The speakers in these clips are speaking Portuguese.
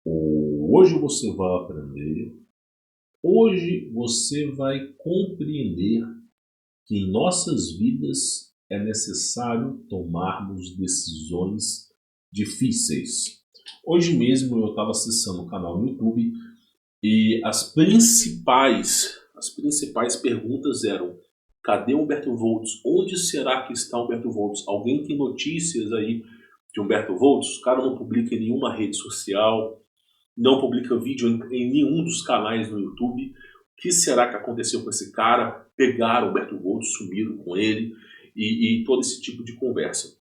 Hoje você vai aprender, hoje você vai compreender que em nossas vidas é necessário tomarmos decisões difíceis. Hoje mesmo eu estava acessando o canal no YouTube e as principais perguntas eram: cadê Humberto Volts? Onde será que está Humberto Volts? Alguém tem notícias aí de Humberto Volts? O cara não publica em nenhuma rede social, não publica vídeo em nenhum dos canais no YouTube. O que será que aconteceu com esse cara? Pegaram o Humberto Volts, sumiram com ele e todo esse tipo de conversa.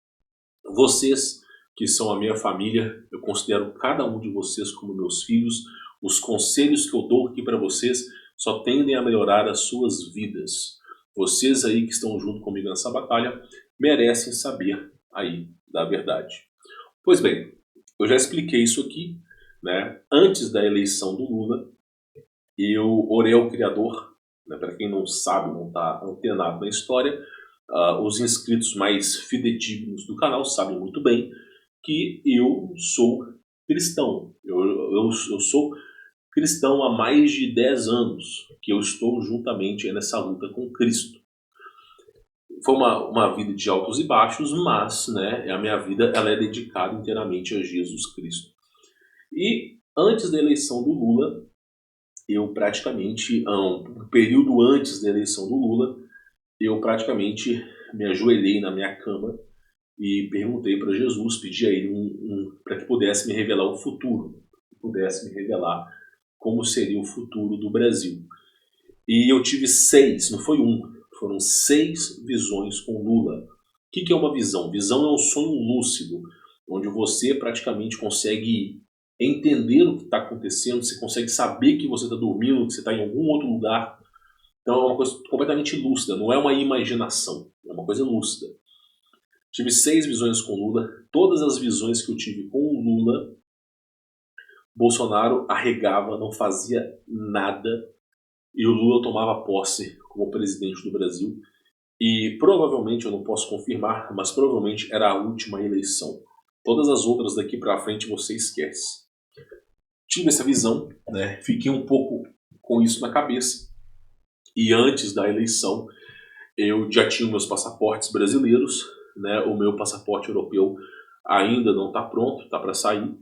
Vocês que são a minha família, eu considero cada um de vocês como meus filhos. Os conselhos que eu dou aqui para vocês só tendem a melhorar as suas vidas. Vocês aí que estão junto comigo nessa batalha merecem saber aí da verdade. Pois bem, eu já expliquei isso aqui, né? Antes da eleição do Lula, eu orei ao Criador, né? Para quem não sabe, não está antenado na história, os inscritos mais fidedignos do canal sabem muito bem que eu sou cristão. Eu sou cristão há mais de 10 anos, que eu estou juntamente nessa luta com Cristo. Foi uma vida de altos e baixos, mas né, a minha vida ela é dedicada inteiramente a Jesus Cristo. E antes da eleição do Lula, eu praticamente, um período antes da eleição do Lula, eu praticamente me ajoelhei na minha cama e perguntei para Jesus, pedi a ele para que pudesse me revelar o futuro, que pudesse me revelar como seria o futuro do Brasil. E eu tive 6, não foi foram 6 visões com Lula. O que é uma visão? Visão é um sonho lúcido, onde você praticamente consegue entender o que está acontecendo, você consegue saber que você está dormindo, que você está em algum outro lugar. Então é uma coisa completamente lúcida, não é uma imaginação, é uma coisa lúcida. Tive 6 visões com Lula, todas as visões que eu tive com o Lula, Bolsonaro arregava, não fazia nada, e o Lula tomava posse como presidente do Brasil. E provavelmente, eu não posso confirmar, mas provavelmente era a última eleição. Todas as outras daqui para frente você esquece. Tive essa visão, né? Fiquei um pouco com isso na cabeça. E antes da eleição, eu já tinha meus passaportes brasileiros, né? O meu passaporte europeu ainda não está pronto, está para sair.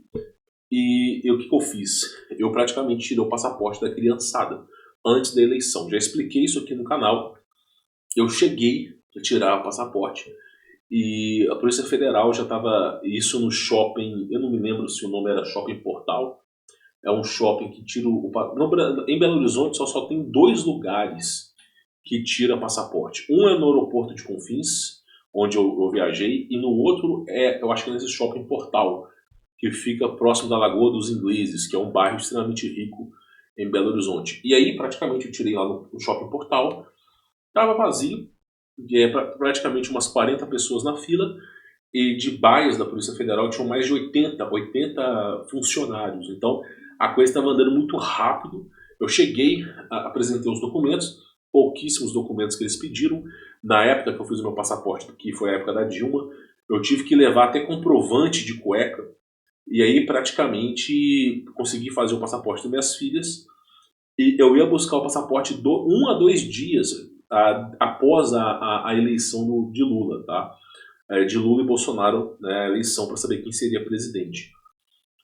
E o que eu fiz? Eu praticamente tirei o passaporte da criançada antes da eleição. Já expliquei isso aqui no canal. Eu cheguei a tirar o passaporte e a Polícia Federal já estava, isso no shopping, eu não me lembro se o nome era Shopping Portal, é um shopping que tira em Belo Horizonte só tem 2 lugares que tira passaporte. Um é no aeroporto de Confins, onde eu viajei, e no outro eu acho que é nesse Shopping Portal, que fica próximo da Lagoa dos Ingleses, que é um bairro extremamente rico em Belo Horizonte. E aí praticamente eu tirei lá no Shopping Portal. Estava vazio, praticamente umas 40 pessoas na fila, e de baias da Polícia Federal tinham mais de 80 funcionários. Então a coisa estava andando muito rápido. Eu cheguei, apresentei os documentos, pouquíssimos documentos que eles pediram. Na época que eu fiz o meu passaporte, que foi a época da Dilma, eu tive que levar até comprovante de cueca. E aí praticamente consegui fazer o passaporte das minhas filhas. E eu ia buscar o passaporte 1 a 2 dias após a eleição de Lula, tá? De Lula e Bolsonaro, né, a eleição para saber quem seria presidente.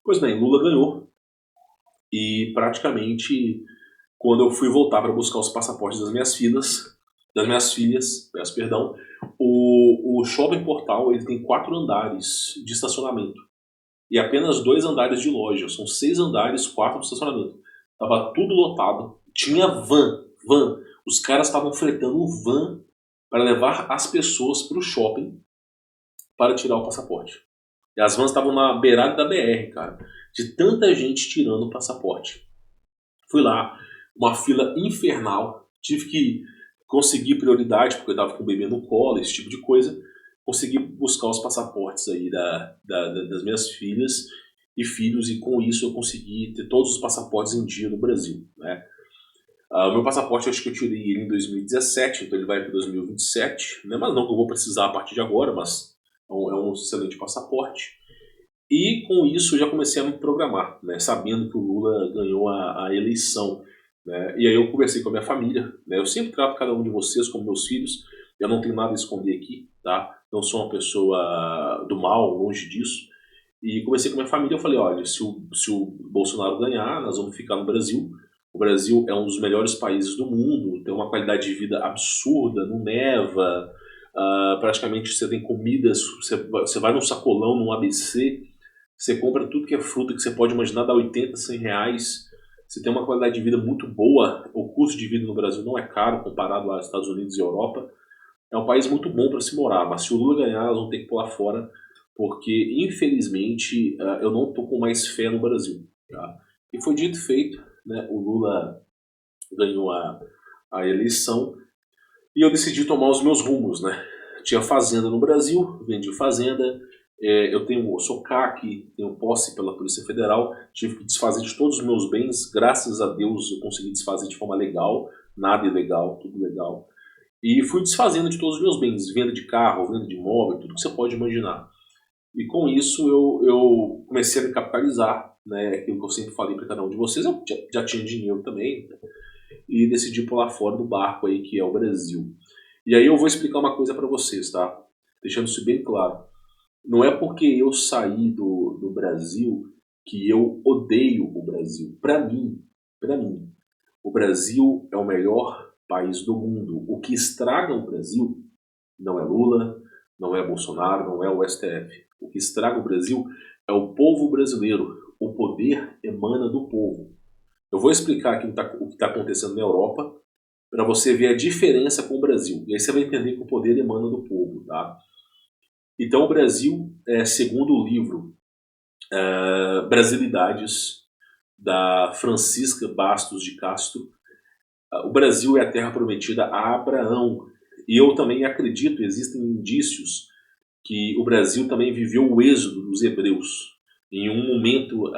Pois bem, Lula ganhou e praticamente quando eu fui voltar para buscar os passaportes das minhas filhas, peço perdão, o Shopping Portal ele tem 4 andares de estacionamento e apenas 2 andares de loja, são 6 andares, 4 de estacionamento. Tava tudo lotado, tinha van. Os caras estavam fretando um van para levar as pessoas para o shopping para tirar o passaporte. E as vans estavam na beirada da BR, cara, de tanta gente tirando o passaporte. Fui lá, uma fila infernal, tive que conseguir prioridade, porque eu estava com o bebê no colo, esse tipo de coisa. Consegui buscar os passaportes aí das minhas filhas e filhos, e com isso eu consegui ter todos os passaportes em dia no Brasil, né? O meu passaporte, eu acho que eu tirei ele em 2017, então ele vai para 2027, né? Mas não que eu vou precisar a partir de agora, mas é um excelente passaporte. E com isso eu já comecei a me programar, né, sabendo que o Lula ganhou a eleição. Né, e aí eu conversei com a minha família, né, eu sempre trato cada um de vocês como meus filhos, eu não tenho nada a esconder aqui, tá? Não sou uma pessoa do mal, longe disso. E conversei com a minha família, eu falei, olha, se o Bolsonaro ganhar, nós vamos ficar no Brasil. O Brasil é um dos melhores países do mundo, tem uma qualidade de vida absurda, não neva, praticamente você tem comidas, você vai num sacolão, num ABC, você compra tudo que é fruta que você pode imaginar, dá 80, 100 reais. Você tem uma qualidade de vida muito boa. O custo de vida no Brasil não é caro comparado aos Estados Unidos e Europa. É um país muito bom para se morar, mas se o Lula ganhar, nós vamos ter que pular fora, porque, infelizmente, eu não estou com mais fé no Brasil. Tá? E foi dito e feito, né? O Lula ganhou a eleição e eu decidi tomar os meus rumos. Né? Tinha fazenda no Brasil, vendi fazenda, eu sou CAC, tenho posse pela Polícia Federal, tive que desfazer de todos os meus bens, graças a Deus eu consegui desfazer de forma legal, nada ilegal, tudo legal. E fui desfazendo de todos os meus bens, venda de carro, venda de imóvel, tudo que você pode imaginar. E com isso eu comecei a me capitalizar, né, aquilo que eu sempre falei para cada um de vocês, eu já tinha dinheiro também, né, e decidi pular fora do barco aí que é o Brasil. E aí eu vou explicar uma coisa para vocês, tá? Deixando isso bem claro. Não é porque eu saí do Brasil que eu odeio o Brasil. Para mim, o Brasil é o melhor país do mundo. O que estraga o Brasil não é Lula, não é Bolsonaro, não é o STF. O que estraga o Brasil é o povo brasileiro. O poder emana do povo. Eu vou explicar aqui o que está acontecendo na Europa para você ver a diferença com o Brasil. E aí você vai entender que o poder emana do povo, tá? Então o Brasil, segundo o livro Brasilidades, da Francisca Bastos de Castro, o Brasil é a terra prometida a Abraão. E eu também acredito, existem indícios que o Brasil também viveu o êxodo dos hebreus. Em um momento,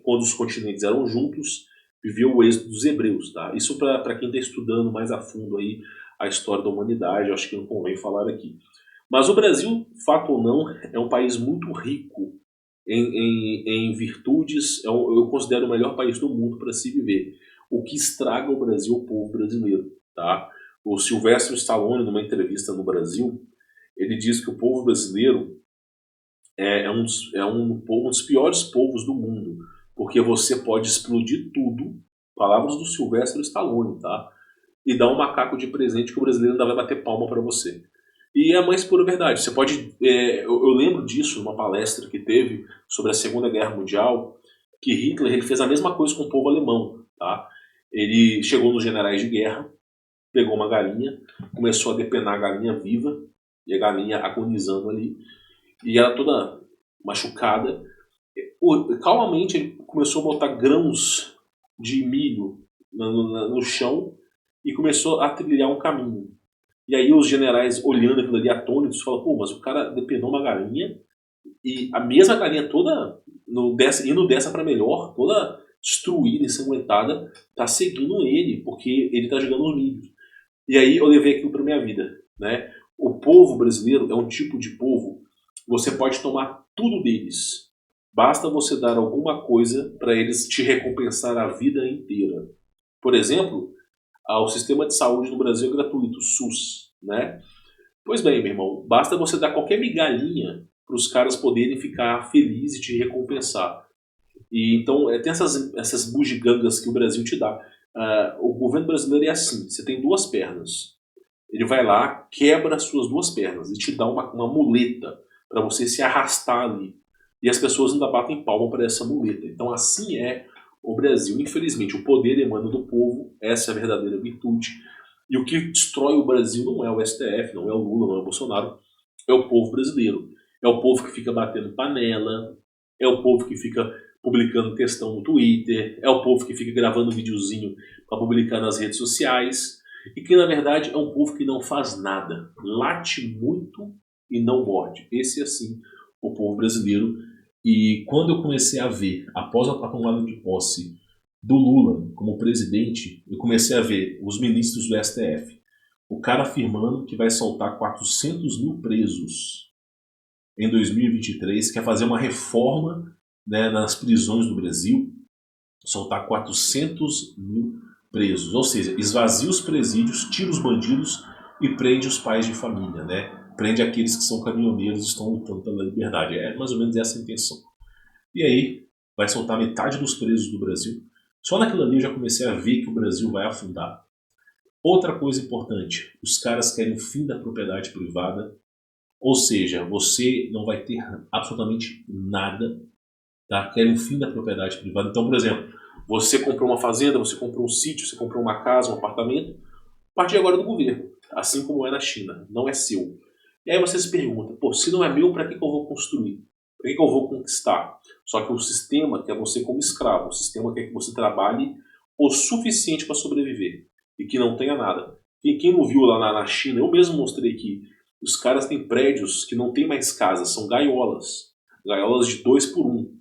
quando os continentes eram juntos, viveu o êxodo dos hebreus. Tá? Isso para quem está estudando mais a fundo aí a história da humanidade, acho que não convém falar aqui. Mas o Brasil, fato ou não, é um país muito rico em virtudes, eu considero o melhor país do mundo para se viver. O que estraga o Brasil é o povo brasileiro. Tá? O Sylvester Stallone, numa entrevista no Brasil, ele diz que o povo brasileiro um dos piores povos do mundo, porque você pode explodir tudo, palavras do Sylvester Stallone, tá? E dar um macaco de presente que o brasileiro ainda vai bater palma para você. E é a mais pura verdade. Você pode, eu lembro disso numa palestra que teve sobre a Segunda Guerra Mundial, que Hitler ele fez a mesma coisa com o povo alemão, tá? Ele chegou nos generais de guerra, pegou uma galinha, começou a depenar a galinha viva, e a galinha agonizando ali, e ela toda machucada. Calmamente ele começou a botar grãos de milho no chão e começou a trilhar um caminho. E aí os generais, olhando aquilo ali atônitos, falam, pô, mas o cara depenou uma galinha e a mesma galinha toda indo dessa para melhor, toda destruída, ensanguentada, tá seguindo ele, porque ele tá jogando os milhos. E aí eu levei aquilo para minha vida, né? O povo brasileiro é um tipo de povo, você pode tomar tudo deles. Basta você dar alguma coisa para eles te recompensar a vida inteira. Por exemplo, o sistema de saúde no Brasil é gratuito, o SUS, né? Pois bem, meu irmão, basta você dar qualquer migalhinha para os caras poderem ficar felizes e te recompensar. E então tem essas bugigangas que o Brasil te dá. O governo brasileiro é assim, você tem duas pernas. Ele vai lá, quebra as suas duas pernas e te dá uma muleta para você se arrastar ali. E as pessoas ainda batem palma para essa muleta. Então assim é o Brasil. Infelizmente, o poder emana do povo, essa é a verdadeira virtude. E o que destrói o Brasil não é o STF, não é o Lula, não é o Bolsonaro, é o povo brasileiro. É o povo que fica batendo panela, é o povo que fica publicando textão no Twitter, é o povo que fica gravando videozinho para publicar nas redes sociais, e que na verdade é um povo que não faz nada, late muito e não morde. Esse é assim o povo brasileiro. E quando eu comecei a ver, após a tomada de posse do Lula como presidente, eu comecei a ver os ministros do STF, o cara afirmando que vai soltar 400 mil presos. em 2023, quer fazer uma reforma, né, nas prisões do Brasil, soltar 400 mil presos, ou seja, esvazia os presídios, tira os bandidos e prende os pais de família, né? Prende aqueles que são caminhoneiros e estão lutando pela liberdade. É mais ou menos essa a intenção. E aí, vai soltar metade dos presos do Brasil. Só naquilo ali eu já comecei a ver que o Brasil vai afundar. Outra coisa importante, os caras querem o fim da propriedade privada, ou seja, você não vai ter absolutamente nada, tá? Querem o fim da propriedade privada. Então, por exemplo, você comprou uma fazenda, você comprou um sítio, você comprou uma casa, um apartamento, a partir de agora é do governo, assim como é na China, não é seu. E aí você se pergunta, pô, se não é meu, para que eu vou construir? Para que eu vou conquistar? Só que o sistema quer você como escravo, o sistema quer que você trabalhe o suficiente para sobreviver e que não tenha nada. E quem não viu lá na China, eu mesmo mostrei que os caras têm prédios que não tem mais casas, são gaiolas. Gaiolas de 2 por 1,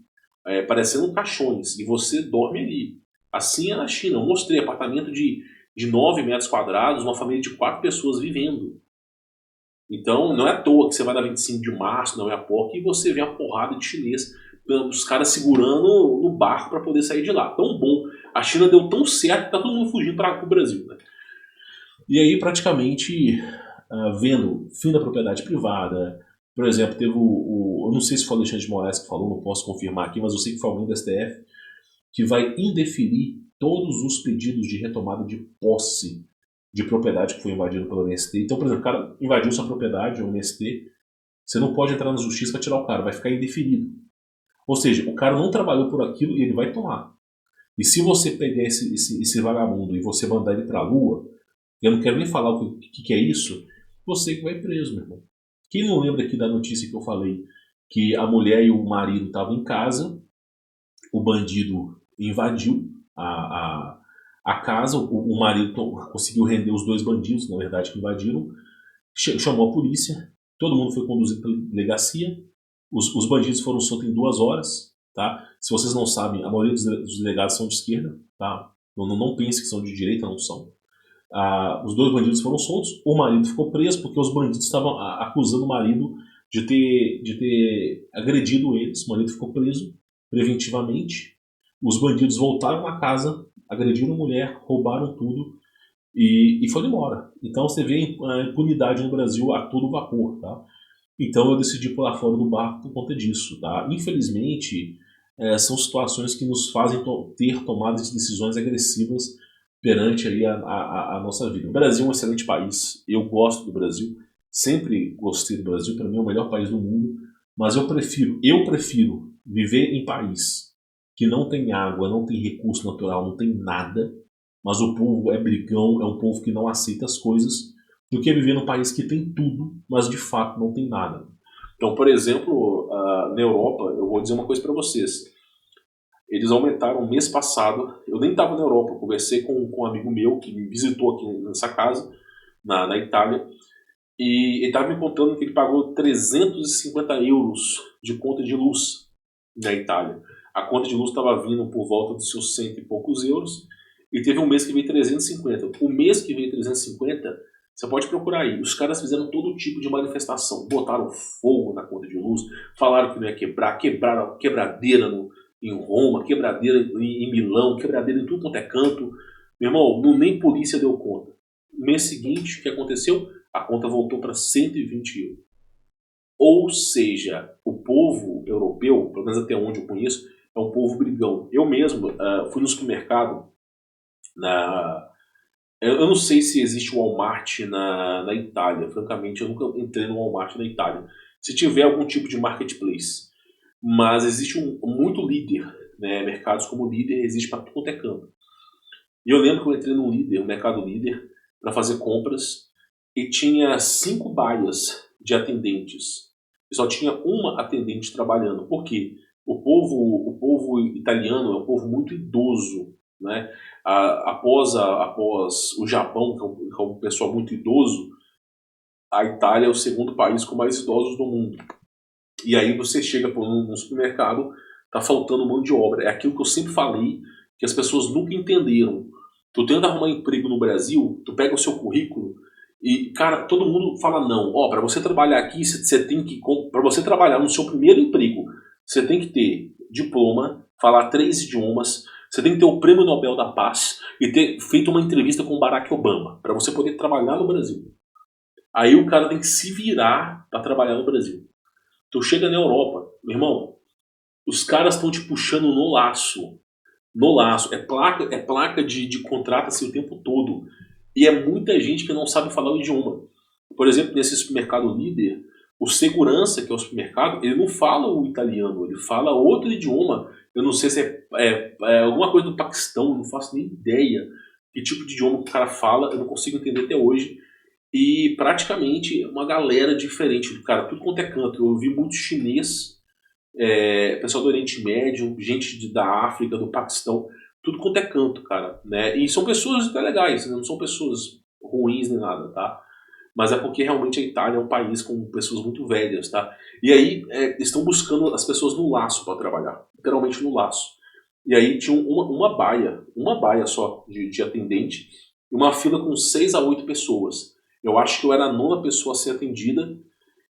parecendo caixões, e você dorme ali. Assim é na China. Eu mostrei apartamento de 9 metros quadrados, uma família de 4 pessoas vivendo. Então, não é à toa que você vai na 25 de março, não é a porca, e você vê a porrada de chinês, os caras segurando no barco para poder sair de lá. Tão bom. A China deu tão certo que tá todo mundo fugindo para o Brasil, né? E aí, praticamente, vendo fim da propriedade privada, por exemplo, teve eu não sei se foi o Alexandre de Moraes que falou, não posso confirmar aqui, mas eu sei que foi alguém da STF, que vai indeferir todos os pedidos de retomada de posse de propriedade que foi invadida pela MST. Então, por exemplo, o cara invadiu sua propriedade, o MST, você não pode entrar na justiça para tirar o cara, vai ficar indeferido. Ou seja, o cara não trabalhou por aquilo e ele vai tomar. E se você pegar esse vagabundo e você mandar ele para a lua, eu não quero nem falar o que é isso, você que vai preso, meu irmão. Quem não lembra aqui da notícia que eu falei, que a mulher e o marido estavam em casa, o bandido invadiu a casa, o marido conseguiu render os 2 bandidos, na verdade, que invadiram, chamou a polícia, todo mundo foi conduzido pela delegacia, os bandidos foram soltos em 2 horas, tá? Se vocês não sabem, a maioria dos delegados são de esquerda, tá? Não pense que são de direita, não são. Os 2 bandidos foram soltos, o marido ficou preso porque os bandidos estavam acusando o marido de ter agredido eles. O marido ficou preso preventivamente. Os bandidos voltaram na casa, agrediram a mulher, roubaram tudo e foram embora. Então você vê a impunidade no Brasil a todo vapor, tá? Então eu decidi pular fora do barco por conta disso, tá? Infelizmente, são situações que nos fazem ter tomadas de decisões agressivas perante aí a nossa vida. O Brasil é um excelente país, eu gosto do Brasil, sempre gostei do Brasil, para mim é o melhor país do mundo, mas eu prefiro viver em país que não tem água, não tem recurso natural, não tem nada, mas o povo é brigão, é um povo que não aceita as coisas, do que viver num país que tem tudo, mas de fato não tem nada. Então, por exemplo, na Europa, eu vou dizer uma coisa para vocês. Eles aumentaram mês passado, eu nem estava na Europa, eu conversei com um amigo meu que me visitou aqui nessa casa, na Itália, e ele estava me contando que ele pagou 350 euros de conta de luz na Itália. A conta de luz estava vindo por volta dos seus 100 e poucos euros, e teve um mês que veio 350. O mês que veio 350, você pode procurar aí, os caras fizeram todo tipo de manifestação, botaram fogo na conta de luz, falaram que não ia quebrar, quebraram quebradeira em Roma, quebradeira em Milão, quebradeira em tudo quanto é canto. Meu irmão, nem polícia deu conta. No mês seguinte, o que aconteceu? A conta voltou para 120 euros. Ou seja, o povo europeu, pelo menos até onde eu conheço, é um povo brigão. Eu mesmo fui no supermercado, eu não sei se existe Walmart na Itália, francamente, eu nunca entrei no Walmart na Itália. Se tiver algum tipo de marketplace, mas existe muito líder, né? Mercados como líder existe para tudo quanto é canto. E eu lembro que eu entrei no líder, no mercado líder, para fazer compras e tinha 5 baias de atendentes. E só tinha uma atendente trabalhando. Por quê? O povo italiano é um povo muito idoso, né? Após o Japão, que é um pessoal muito idoso, a Itália é o segundo país com mais idosos do mundo. E aí você chega num supermercado, tá faltando mão de obra. É aquilo que eu sempre falei, que as pessoas nunca entenderam. Tu tenta arrumar emprego no Brasil, tu pega o seu currículo E, cara, todo mundo fala não. Ó, para você trabalhar aqui, você tem que. Para você trabalhar no seu primeiro emprego, você tem que ter diploma, falar 3 idiomas, você tem que ter o Prêmio Nobel da Paz e ter feito uma entrevista com o Barack Obama, para você poder trabalhar no Brasil. Aí o cara tem que se virar para trabalhar no Brasil. Tu chega na Europa, meu irmão, os caras estão te puxando no laço. No laço. É placa de contrato assim o tempo todo. E é muita gente que não sabe falar o idioma. Por exemplo, nesse supermercado líder, o segurança, que é o supermercado, ele não fala o italiano, ele fala outro idioma. Eu não sei se é alguma coisa do Paquistão, eu não faço nem ideia que tipo de idioma que o cara fala, eu não consigo entender até hoje. E praticamente uma galera diferente do cara, tudo quanto é canto. Eu vi muito chinês, pessoal do Oriente Médio, gente da África, do Paquistão, tudo quanto é canto, cara, né? E são pessoas até legais, né? Não são pessoas ruins nem nada, tá? Mas é porque realmente a Itália é um país com pessoas muito velhas, tá? E aí estão buscando as pessoas no laço para trabalhar, literalmente no laço. E aí tinha uma baia só de atendente, e uma fila com 6 a 8 pessoas. Eu acho que eu era a 9ª pessoa a ser atendida.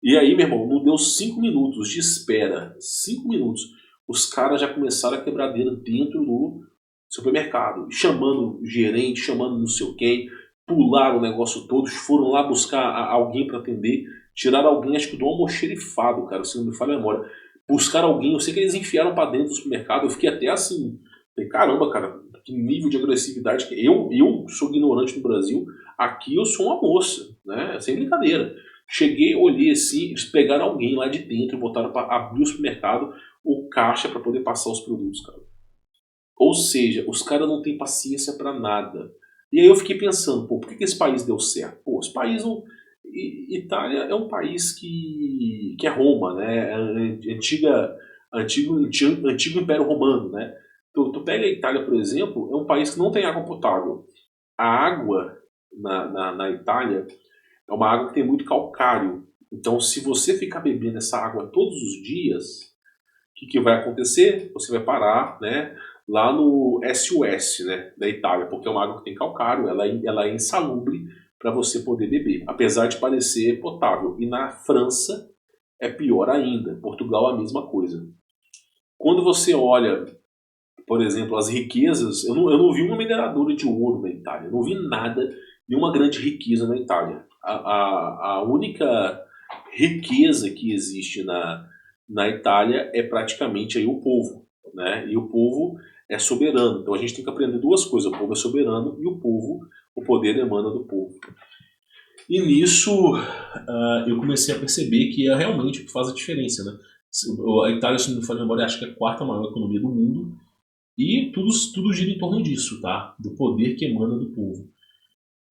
E aí, meu irmão, não deu 5 minutos de espera. 5 minutos. Os caras já começaram a quebradeira dentro do supermercado. Chamando o gerente, chamando não sei quem. Pularam o negócio todo. Foram lá buscar alguém para atender. Tiraram alguém, acho que do almoxerifado, cara, se não me falha a memória. Buscaram alguém. Eu sei que eles enfiaram para dentro do supermercado. Eu fiquei até assim. Falei, caramba, cara, que nível de agressividade. Eu sou ignorante no Brasil. Aqui eu sou uma moça, né? Sem brincadeira. Cheguei, olhei assim, eles pegaram alguém lá de dentro e botaram para abrir o supermercado, o caixa para poder passar os produtos, cara. Ou seja, os caras não têm paciência para nada. E aí eu fiquei pensando, pô, por que esse país deu certo? Pô, esse país não. Itália é um país que é Roma, né? Antigo Império Romano, né? Tu pega a Itália, por exemplo, é um país que não tem água potável. A água na Itália é uma água que tem muito calcário. Então, se você ficar bebendo essa água todos os dias, o que vai acontecer? Você vai parar, né, lá no SOS, né, da Itália, porque é uma água que tem calcário, ela é insalubre para você poder beber, apesar de parecer potável. E na França é pior ainda. Portugal a mesma coisa. Quando você olha, por exemplo, as riquezas, eu não vi uma mineradora de ouro na Itália, eu não vi nada, nenhuma grande riqueza na Itália. A única riqueza que existe na Itália é praticamente aí o povo, né? E o povo é soberano. Então a gente tem que aprender duas coisas: o povo é soberano e o poder emana do povo. E nisso eu comecei a perceber que é realmente o que faz a diferença, né? A Itália, se não me falha a memória, acho que é a 4ª maior economia do mundo e tudo gira em torno disso, tá? Do poder que emana do povo.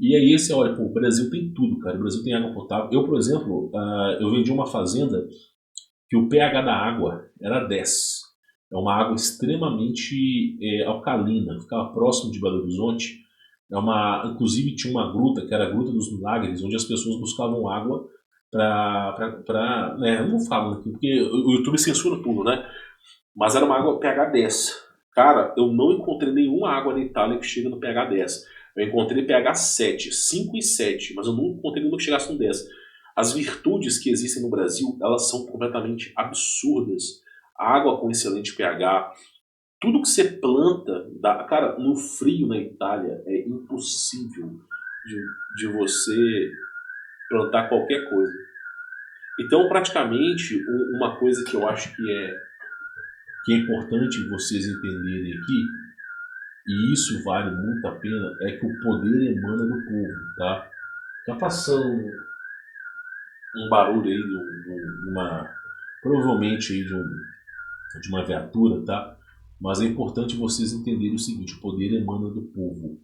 E aí você olha, pô, o Brasil tem tudo, cara. O Brasil tem água potável. Eu, por exemplo, eu vendi uma fazenda que o pH da água era 10. É uma água extremamente alcalina, ficava próximo de Belo Horizonte. Inclusive tinha uma gruta, que era a Gruta dos Milagres, onde as pessoas buscavam água para né, não falo aqui, porque o YouTube censura tudo, né? Mas era uma água pH 10. Cara, eu não encontrei nenhuma água na Itália que chega no pH 10. Eu encontrei pH 7, 5 e 7, mas eu não encontrei nenhuma que chegasse no 10. As virtudes que existem no Brasil, elas são completamente absurdas. A água com excelente pH, tudo que você planta, cara, no frio na Itália é impossível de você plantar qualquer coisa. Então, praticamente, uma coisa que eu acho que é importante vocês entenderem aqui, e isso vale muito a pena, é que o poder emana do povo, tá? Tá passando um barulho aí de uma, provavelmente aí de uma viatura, tá? Mas é importante vocês entenderem o seguinte: o poder emana do povo.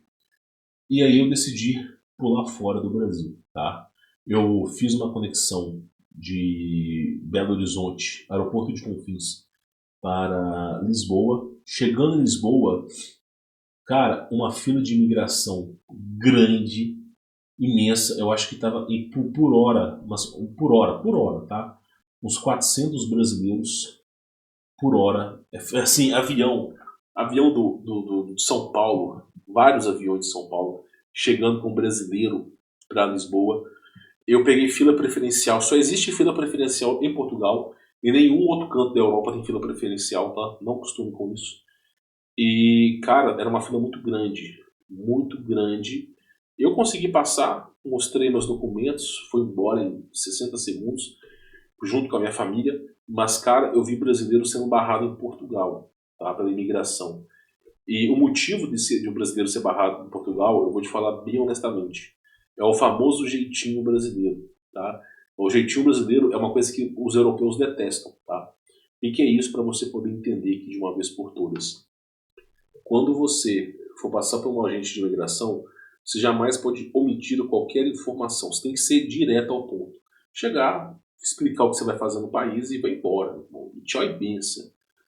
E aí eu decidi pular fora do Brasil, tá? Eu fiz uma conexão de Belo Horizonte, aeroporto de Confins, para Lisboa. Chegando em Lisboa, cara, uma fila de imigração grande, imensa. Eu acho que estava por hora, mas por hora, tá? Uns 400 brasileiros por hora. Assim, avião de São Paulo, vários aviões de São Paulo, chegando com brasileiro. para Lisboa. Eu peguei fila preferencial, só existe fila preferencial em Portugal, e nenhum outro canto da Europa tem fila preferencial, tá? Não costumo com isso. E, cara, era uma fila muito grande, muito grande. Eu consegui passar, mostrei meus documentos, fui embora em 60 segundos, junto com a minha família, mas, cara, eu vi brasileiro sendo barrado em Portugal, tá? Pela imigração. E o motivo de um brasileiro ser barrado em Portugal, eu vou te falar bem honestamente, é o famoso jeitinho brasileiro, tá? O jeitinho brasileiro é uma coisa que os europeus detestam, tá? E que é isso para você poder entender aqui de uma vez por todas. Quando você for passar por um agente de imigração, você jamais pode omitir qualquer informação. Você tem que ser direto ao ponto. Chegar, explicar o que você vai fazer no país e vai embora. E tchau e benção.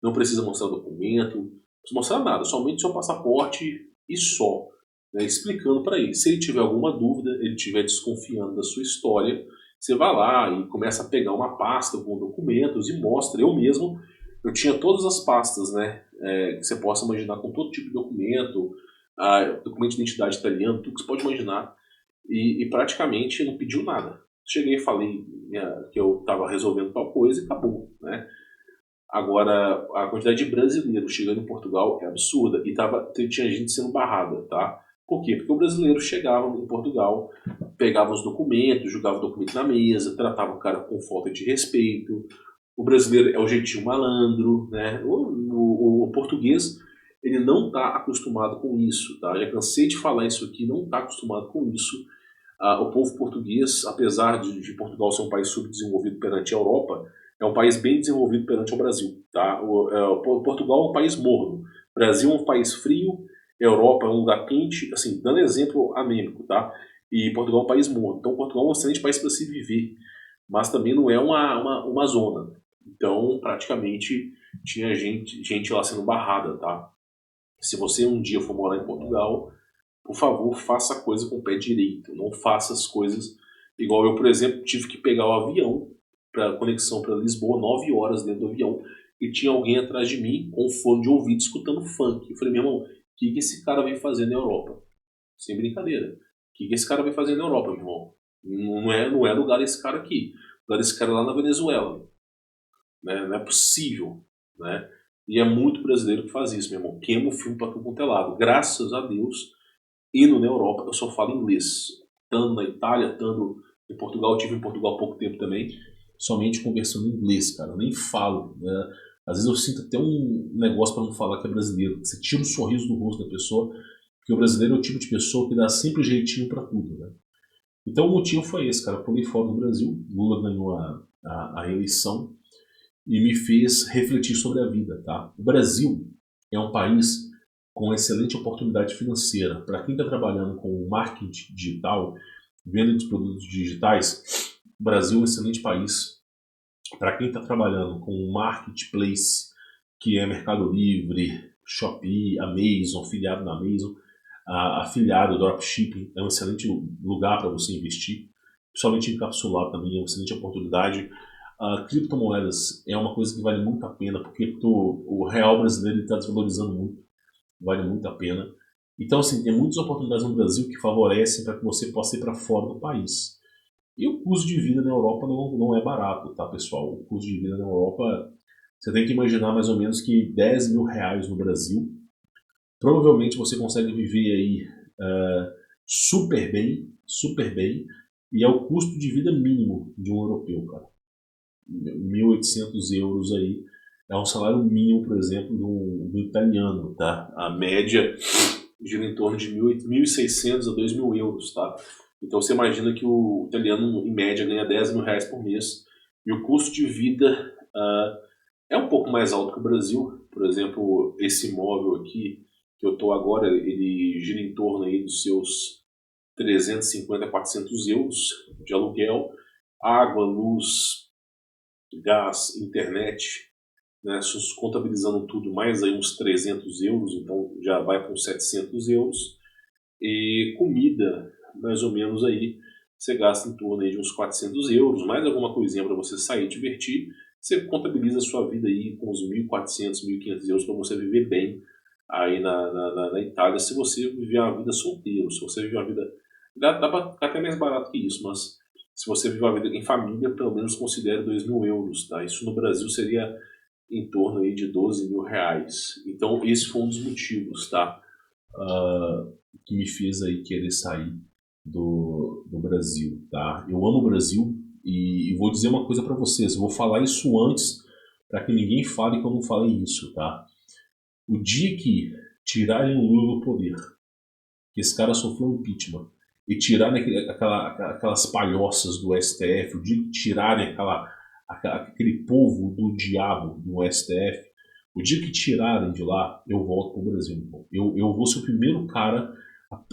Não precisa mostrar documento, não precisa mostrar nada, somente seu passaporte e só. Né, explicando para ele. Se ele tiver alguma dúvida, ele estiver desconfiando da sua história, você vai lá e começa a pegar uma pasta com documentos e mostra. Eu mesmo, eu tinha todas as pastas, né, que você possa imaginar, com todo tipo de documento, documento de identidade italiano, tudo que você pode imaginar, e praticamente não pediu nada. Cheguei e falei que eu estava resolvendo tal coisa e acabou, né? Agora, a quantidade de brasileiros chegando em Portugal é absurda, e tinha gente sendo barrada, tá? Por quê? Porque o brasileiro chegava em Portugal, pegava os documentos, jogava o documento na mesa, tratava o cara com falta de respeito. O brasileiro é o jeitinho malandro, né? O português, ele não está acostumado com isso, tá? Já cansei de falar isso aqui, não está acostumado com isso. O povo português, apesar de Portugal ser um país subdesenvolvido perante a Europa, é um país bem desenvolvido perante o Brasil, tá? Portugal é um país morno, Brasil é um país frio, Europa é um lugar quente, assim, dando exemplo anêmico, tá? E Portugal é um país morno. Então Portugal é um excelente país para se viver, mas também não é uma zona. Então, praticamente, tinha gente lá sendo barrada, tá? Se você um dia for morar em Portugal, por favor, faça a coisa com o pé direito. Não faça as coisas igual eu, por exemplo, tive que pegar o avião para conexão para Lisboa, 9 horas dentro do avião, e tinha alguém atrás de mim com um fone de ouvido escutando funk. Eu falei, meu irmão, o que esse cara vem fazer na Europa? Sem brincadeira. O que esse cara vem fazer na Europa, meu irmão? Não é lugar desse cara aqui. O lugar desse cara é lá na Venezuela. Né? Não é possível. Né? E é muito brasileiro que faz isso, meu irmão. Queima o filme para tudo quanto é lado. Graças a Deus, indo na Europa, eu só falo inglês. Estando na Itália, estando em Portugal, eu tive em Portugal há pouco tempo também, somente conversando em inglês, cara. Eu nem falo, né? Às vezes eu sinto até um negócio para não falar que é brasileiro. Você tira o sorriso do rosto da pessoa, porque o brasileiro é o tipo de pessoa que dá sempre jeitinho para tudo, né? Então o motivo foi esse, cara. Pulei fora do Brasil, Lula ganhou a eleição e me fez refletir sobre a vida, tá? O Brasil é um país com excelente oportunidade financeira. Para quem está trabalhando com marketing digital, venda de produtos digitais, o Brasil é um excelente país. Para quem está trabalhando com marketplace, que é Mercado Livre, Shopee, Amazon, afiliado na Amazon, afiliado dropshipping, é um excelente lugar para você investir. Principalmente encapsulado também é uma excelente oportunidade. Criptomoedas é uma coisa que vale muito a pena, porque o real brasileiro está desvalorizando muito, vale muito a pena. Então, assim, tem muitas oportunidades no Brasil que favorecem para que você possa ir para fora do país. E o custo de vida na Europa não é barato, tá, pessoal? O custo de vida na Europa, você tem que imaginar mais ou menos que 10 mil reais no Brasil. Provavelmente você consegue viver aí super bem, e é o custo de vida mínimo de um europeu, cara. 1.800 euros aí é um salário mínimo, por exemplo, do italiano, tá? A média gira em torno de 1.600 a 2.000 euros, tá? Então você imagina que o italiano, em média, ganha 10 mil reais por mês, e o custo de vida é um pouco mais alto que o Brasil. Por exemplo, esse imóvel aqui que eu estou agora, ele gira em torno aí dos seus 350 a 400 euros de aluguel, água, luz, gás, internet, né, contabilizando tudo, mais aí uns 300 euros, então já vai para uns 700 euros. E comida, mais ou menos aí, você gasta em torno aí de uns 400 euros, mais alguma coisinha para você sair e divertir. Você contabiliza a sua vida aí com uns 1.400, 1.500 euros para você viver bem aí na Itália, se você viver uma vida solteiro. Se você viver uma vida Dá pra ficar até mais barato que isso, mas se você vive uma vida em família, pelo menos considere 2.000 euros, tá? Isso no Brasil seria em torno aí de 12 mil reais. Então esse foi um dos motivos, tá? Que me fez aí querer sair do Brasil, tá? Eu amo o Brasil e vou dizer uma coisa para vocês, eu vou falar isso antes para que ninguém fale que eu não falei isso, tá? O dia que tirarem o Lula do poder, que esse cara sofreu um impeachment, e tirarem aquelas palhoças do STF, o dia que tirarem aquele povo do diabo do STF, o dia que tirarem de lá, eu volto pro Brasil. Então. Eu vou ser o primeiro cara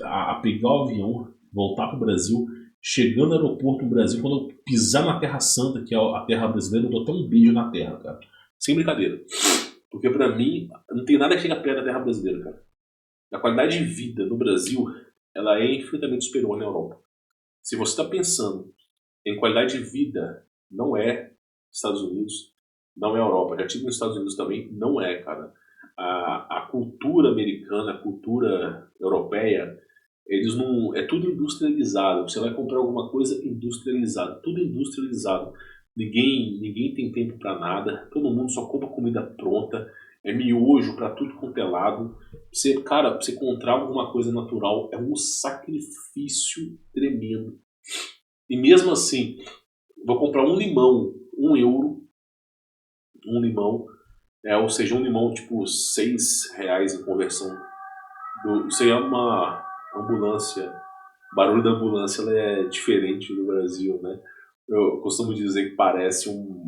a pegar o avião, voltar pro Brasil, chegando no aeroporto do Brasil, quando eu pisar na Terra Santa, que é a terra brasileira, eu dou até um beijo na terra, cara. Sem brincadeira. Porque pra mim, não tem nada que chega perto da terra brasileira, cara. A qualidade de vida no Brasil, ela é infinitamente superior na Europa. Se você está pensando em qualidade de vida, não é Estados Unidos, não é Europa. Já tive nos Estados Unidos também, não é, cara. A cultura americana, a cultura europeia, eles não. É tudo industrializado. Você vai comprar alguma coisa industrializada, tudo industrializado. Ninguém tem tempo para nada. Todo mundo só compra comida pronta. É miojo para tudo quanto é lado. Cara, pra você encontrar alguma coisa natural é um sacrifício tremendo. E mesmo assim, vou comprar um limão, 1 euro, um limão, ou seja, um limão tipo 6 reais em conversão. Isso aí é uma ambulância. O barulho da ambulância ela é diferente do Brasil, né? Eu costumo dizer que parece um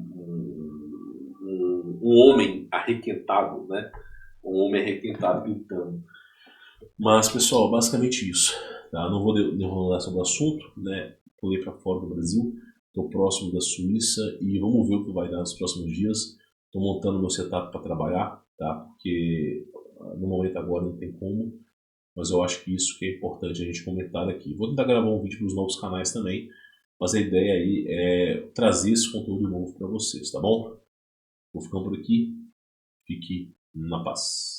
homem arrequentado, né? Um homem arrequentado gritando. Mas, pessoal, basicamente isso. Tá? Não vou desenrolar sobre o assunto, né? Pulei para fora do Brasil, estou próximo da Suíça e vamos ver o que vai dar nos próximos dias. Estou montando meu setup para trabalhar, tá? Porque no momento agora não tem como, mas eu acho que isso que é importante a gente comentar aqui. Vou tentar gravar um vídeo para os novos canais também, mas a ideia aí é trazer esse conteúdo novo para vocês, tá bom? Vou ficando por aqui, fique na paz.